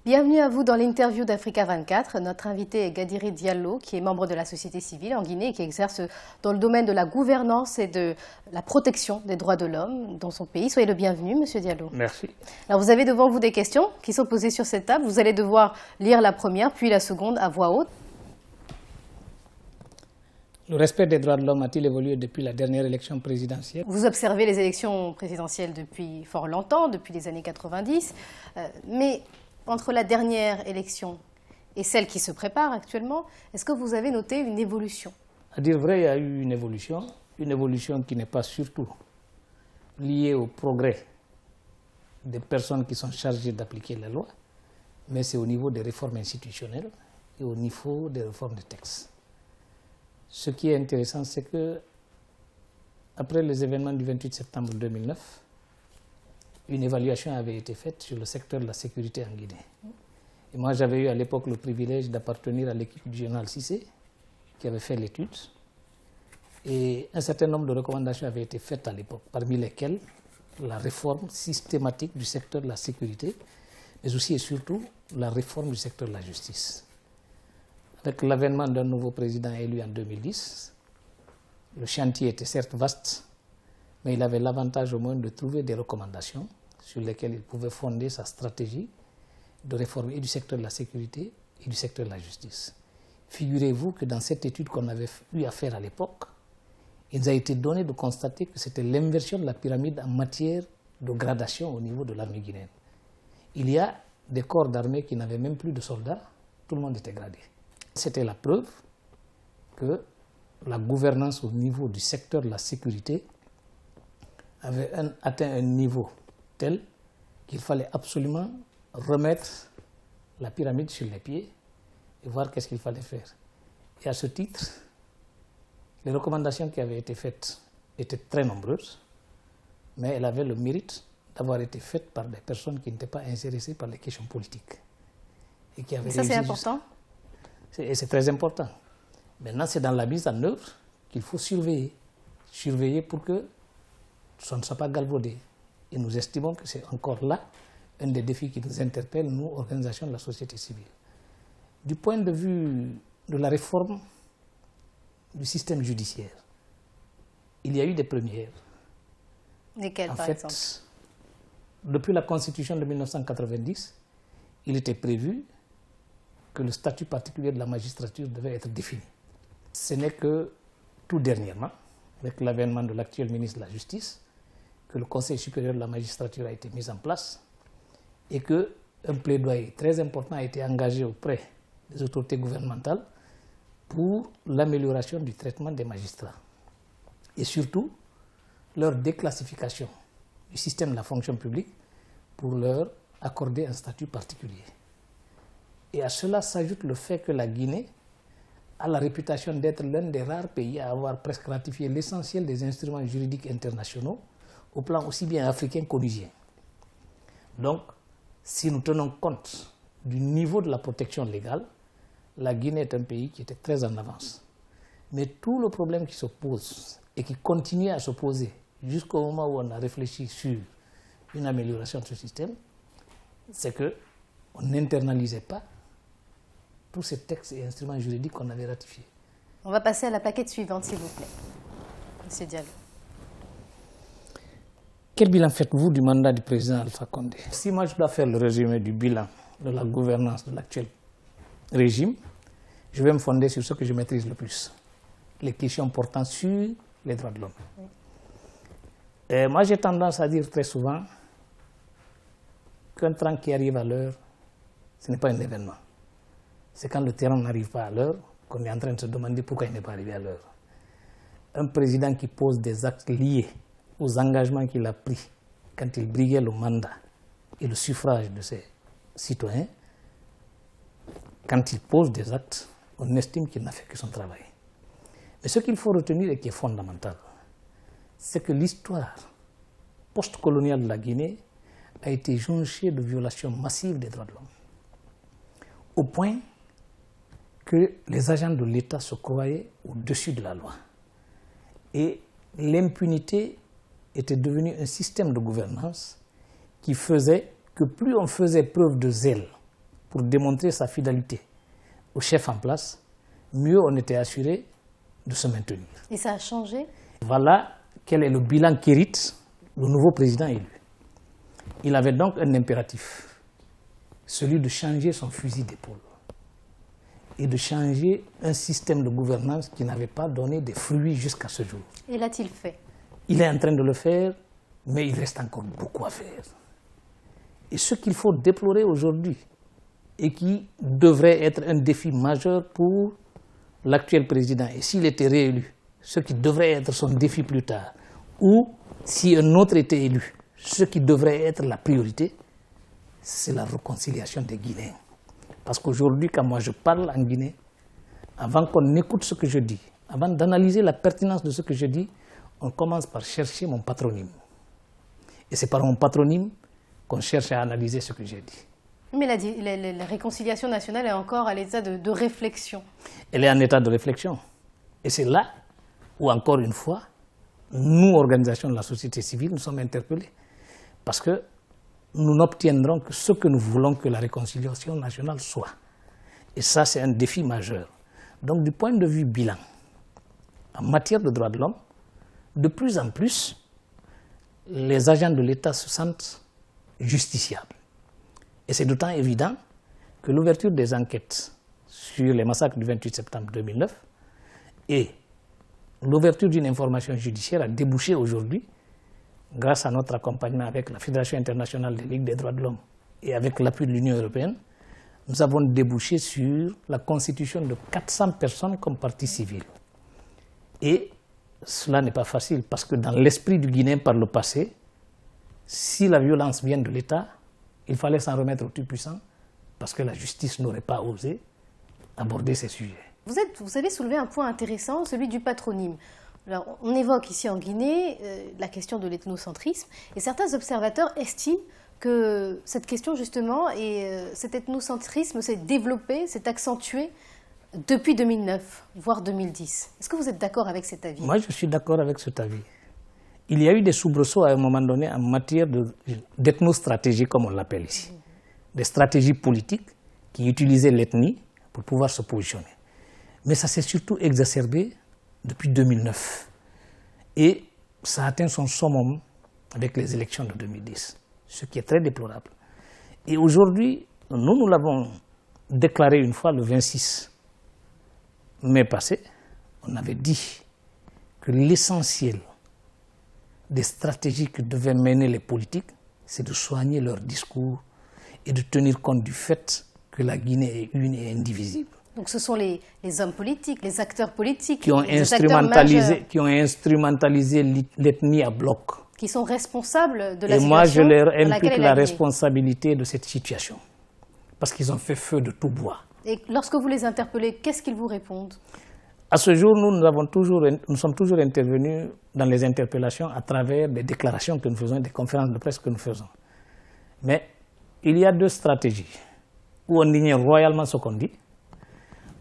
Bienvenue à vous dans l'interview d'Africa 24. Notre invité est Gadiri Diallo, qui est membre de la société civile en Guinée et qui exerce dans le domaine de la gouvernance et de la protection des droits de l'homme dans son pays. Soyez le bienvenu, Monsieur Diallo. Merci. Alors vous avez devant vous des questions qui sont posées sur cette table. Vous allez devoir lire la première, puis la seconde à voix haute. Le respect des droits de l'homme a-t-il évolué depuis la dernière élection présidentielle? Vous observez les élections présidentielles depuis fort longtemps, depuis les années 90, mais entre la dernière élection et celle qui se prépare actuellement, est-ce que vous avez noté une évolution? À dire vrai, il y a eu une évolution qui n'est pas surtout liée au progrès des personnes qui sont chargées d'appliquer la loi, mais c'est au niveau des réformes institutionnelles et au niveau des réformes des textes. Ce qui est intéressant, c'est que après les événements du 28 septembre 2009, une évaluation avait été faite sur le secteur de la sécurité en Guinée. Et moi, j'avais eu à l'époque le privilège d'appartenir à l'équipe du général Cissé, qui avait fait l'étude. Et un certain nombre de recommandations avaient été faites à l'époque, parmi lesquelles la réforme systématique du secteur de la sécurité, mais aussi et surtout la réforme du secteur de la justice. Avec l'avènement d'un nouveau président élu en 2010, le chantier était certes vaste, mais il avait l'avantage au moins de trouver des recommandations sur lesquelles il pouvait fonder sa stratégie de réforme et du secteur de la sécurité et du secteur de la justice. Figurez-vous que dans cette étude qu'on avait eu à faire à l'époque, il nous a été donné de constater que c'était l'inversion de la pyramide en matière de gradation au niveau de l'armée guinéenne. Il y a des corps d'armée qui n'avaient même plus de soldats, tout le monde était gradé. C'était la preuve que la gouvernance au niveau du secteur de la sécurité avait atteint un niveau tel qu'il fallait absolument remettre la pyramide sur les pieds et voir qu'est-ce qu'il fallait faire. Et à ce titre, les recommandations qui avaient été faites étaient très nombreuses, mais elles avaient le mérite d'avoir été faites par des personnes qui n'étaient pas intéressées par les questions politiques. Et qui avaient ça, c'est important. Et c'est très important. Maintenant, c'est dans la mise en œuvre qu'il faut surveiller. Surveiller pour que ça ne soit pas galvaudé. Et nous estimons que c'est encore là un des défis qui nous interpelle, nous, organisations de la société civile. Du point de vue de la réforme du système judiciaire, il y a eu des premières. Lesquelles, par exemple? Depuis la Constitution de 1990, il était prévu que le statut particulier de la magistrature devait être défini. Ce n'est que tout dernièrement, avec l'avènement de l'actuel ministre de la Justice, que le Conseil supérieur de la magistrature a été mis en place et qu'un plaidoyer très important a été engagé auprès des autorités gouvernementales pour l'amélioration du traitement des magistrats et surtout leur déclassification du système de la fonction publique pour leur accorder un statut particulier. Et à cela s'ajoute le fait que la Guinée a la réputation d'être l'un des rares pays à avoir presque ratifié l'essentiel des instruments juridiques internationaux au plan aussi bien africain qu'onusien. Donc, si nous tenons compte du niveau de la protection légale, la Guinée est un pays qui était très en avance. Mais tout le problème qui se pose et qui continue à se poser jusqu'au moment où on a réfléchi sur une amélioration de ce système, c'est qu'on n'internalisait pas tous ces textes et instruments juridiques qu'on avait ratifiés. On va passer à la plaquette suivante, s'il vous plaît. Monsieur Diallo. Quel bilan faites-vous du mandat du président Alpha Condé? Si moi je dois faire le résumé du bilan de la gouvernance de l'actuel régime, je vais me fonder sur ce que je maîtrise le plus, les questions portant sur les droits de l'homme. Et moi j'ai tendance à dire très souvent qu'un train qui arrive à l'heure, ce n'est pas un événement. C'est quand le terrain n'arrive pas à l'heure qu'on est en train de se demander pourquoi il n'est pas arrivé à l'heure. Un président qui pose des actes liés aux engagements qu'il a pris quand il briguait le mandat et le suffrage de ses citoyens, quand il pose des actes, on estime qu'il n'a fait que son travail. Mais ce qu'il faut retenir et qui est fondamental, c'est que l'histoire post-coloniale de la Guinée a été jonchée de violations massives des droits de l'homme, au point que les agents de l'État se croyaient au-dessus de la loi. Et l'impunité était devenue un système de gouvernance qui faisait que plus on faisait preuve de zèle pour démontrer sa fidélité au chef en place, mieux on était assuré de se maintenir. Et ça a changé? Voilà quel est le bilan qu'hérite le nouveau président élu. Il avait donc un impératif, celui de changer son fusil d'épaule et de changer un système de gouvernance qui n'avait pas donné des fruits jusqu'à ce jour. Et l'a-t-il fait? Il est en train de le faire, mais il reste encore beaucoup à faire. Et ce qu'il faut déplorer aujourd'hui, et qui devrait être un défi majeur pour l'actuel président, et s'il était réélu, ce qui devrait être son défi plus tard, ou si un autre était élu, ce qui devrait être la priorité, c'est la réconciliation des Guinéens. Parce qu'aujourd'hui, quand moi je parle en Guinée, avant qu'on écoute ce que je dis, avant d'analyser la pertinence de ce que je dis, on commence par chercher mon patronyme. Et c'est par mon patronyme qu'on cherche à analyser ce que j'ai dit. Mais la réconciliation nationale est encore à l'état de réflexion. Elle est en état de réflexion. Et c'est là où, encore une fois, nous, organisations de la société civile, nous sommes interpellés. Parce que nous n'obtiendrons que ce que nous voulons que la réconciliation nationale soit. Et ça, c'est un défi majeur. Donc, du point de vue bilan, en matière de droits de l'homme, de plus en plus, les agents de l'État se sentent justiciables. Et c'est d'autant évident que l'ouverture des enquêtes sur les massacres du 28 septembre 2009 et l'ouverture d'une information judiciaire a débouché aujourd'hui, grâce à notre accompagnement avec la Fédération internationale des ligues des droits de l'homme et avec l'appui de l'Union européenne, nous avons débouché sur la constitution de 400 personnes comme partie civile. Et cela n'est pas facile parce que dans l'esprit du Guinéen par le passé, si la violence vient de l'État, il fallait s'en remettre au Tout-Puissant parce que la justice n'aurait pas osé aborder ces sujets. Vous avez soulevé un point intéressant, celui du patronyme. Alors, on évoque ici en Guinée la question de l'ethnocentrisme et certains observateurs estiment que cette question justement et cet ethnocentrisme s'est développé, s'est accentué depuis 2009, voire 2010. Est-ce que vous êtes d'accord avec cet avis? Moi, je suis d'accord avec cet avis. Il y a eu des soubresauts à un moment donné en matière d'ethnostratégie, comme on l'appelle ici. Des stratégies politiques qui utilisaient l'ethnie pour pouvoir se positionner. Mais ça s'est surtout exacerbé depuis 2009. Et ça a atteint son summum avec les élections de 2010, ce qui est très déplorable. Et aujourd'hui, nous l'avons déclaré une fois le 26 mai passé, on avait dit que l'essentiel des stratégies que devaient mener les politiques, c'est de soigner leur discours et de tenir compte du fait que la Guinée est une et indivisible. Donc ce sont les hommes politiques, les acteurs politiques qui ont instrumentalisé l'ethnie à bloc. Qui sont responsables de la situation. Et moi, je leur impute la responsabilité de cette situation. Parce qu'ils ont fait feu de tout bois. Et lorsque vous les interpellez, qu'est-ce qu'ils vous répondent? À ce jour, nous sommes toujours intervenus dans les interpellations à travers des déclarations que nous faisons, des conférences de presse que nous faisons. Mais il y a deux stratégies. Où on ignore royalement ce qu'on dit,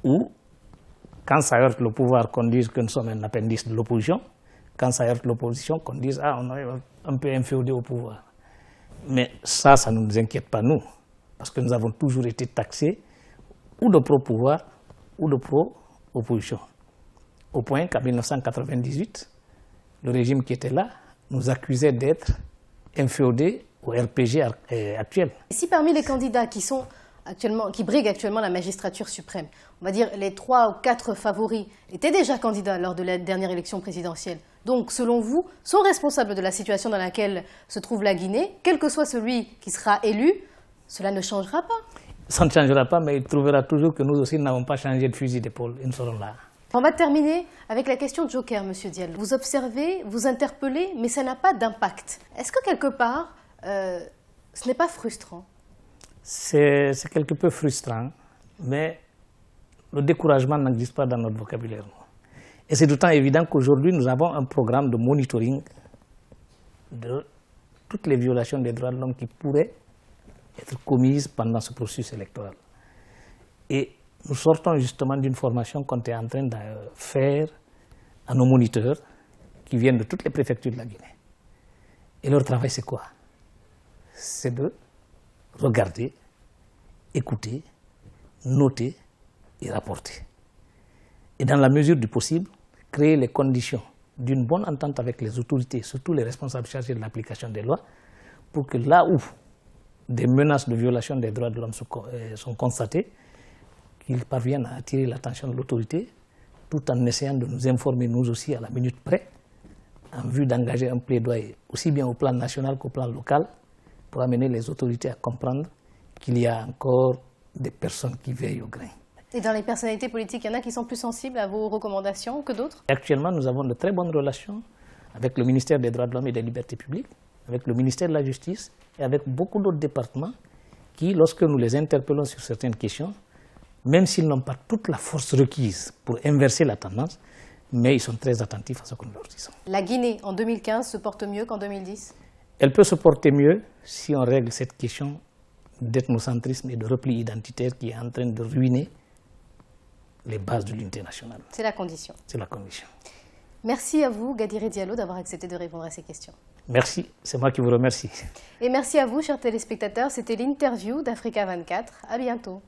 ou quand ça heurte le pouvoir, qu'on dise que nous sommes un appendice de l'opposition, quand ça heurte l'opposition, qu'on dise « ah, on est un peu inféodé au pouvoir ». Mais ça ne nous inquiète pas, nous, parce que nous avons toujours été taxés ou de pro-pouvoir ou de pro-opposition. Au point qu'en 1998, le régime qui était là nous accusait d'être inféodés au RPG actuel. Et si parmi les candidats qui briguent actuellement la magistrature suprême, on va dire les 3 ou 4 favoris étaient déjà candidats lors de la dernière élection présidentielle, donc selon vous, sont responsables de la situation dans laquelle se trouve la Guinée, quel que soit celui qui sera élu, cela ne changera pas? Ça ne changera pas, mais il trouvera toujours que nous aussi n'avons pas changé de fusil d'épaule, ils seront là. On va terminer avec la question de Joker, M. Diallo. Vous observez, vous interpellez, mais ça n'a pas d'impact. Est-ce que quelque part, ce n'est pas frustrant? C'est quelque peu frustrant, mais le découragement n'existe pas dans notre vocabulaire. Et c'est d'autant évident qu'aujourd'hui, nous avons un programme de monitoring de toutes les violations des droits de l'homme qui pourraient être commises pendant ce processus électoral. Et nous sortons justement d'une formation qu'on est en train de faire à nos moniteurs qui viennent de toutes les préfectures de la Guinée. Et leur travail, c'est quoi? C'est de regarder écouter, noter et rapporter. Et dans la mesure du possible, créer les conditions d'une bonne entente avec les autorités, surtout les responsables chargés de l'application des lois, pour que là où des menaces de violation des droits de l'homme sont constatées, qu'ils parviennent à attirer l'attention de l'autorité, tout en essayant de nous informer nous aussi à la minute près, en vue d'engager un plaidoyer aussi bien au plan national qu'au plan local, pour amener les autorités à comprendre qu'il y a encore des personnes qui veillent au grain. Et dans les personnalités politiques, il y en a qui sont plus sensibles à vos recommandations que d'autres? Actuellement, nous avons de très bonnes relations avec le ministère des Droits de l'Homme et des Libertés publiques, avec le ministère de la Justice et avec beaucoup d'autres départements qui, lorsque nous les interpellons sur certaines questions, même s'ils n'ont pas toute la force requise pour inverser la tendance, mais ils sont très attentifs à ce que nous leur disons. La Guinée, en 2015, se porte mieux qu'en 2010? Elle peut se porter mieux si on règle cette question d'ethnocentrisme et de repli identitaire qui est en train de ruiner les bases de l'unité nationale. C'est la condition. C'est la condition. Merci à vous, Gadire Diallo, d'avoir accepté de répondre à ces questions. Merci, c'est moi qui vous remercie. Et merci à vous, chers téléspectateurs. C'était l'interview d'Africa 24. À bientôt.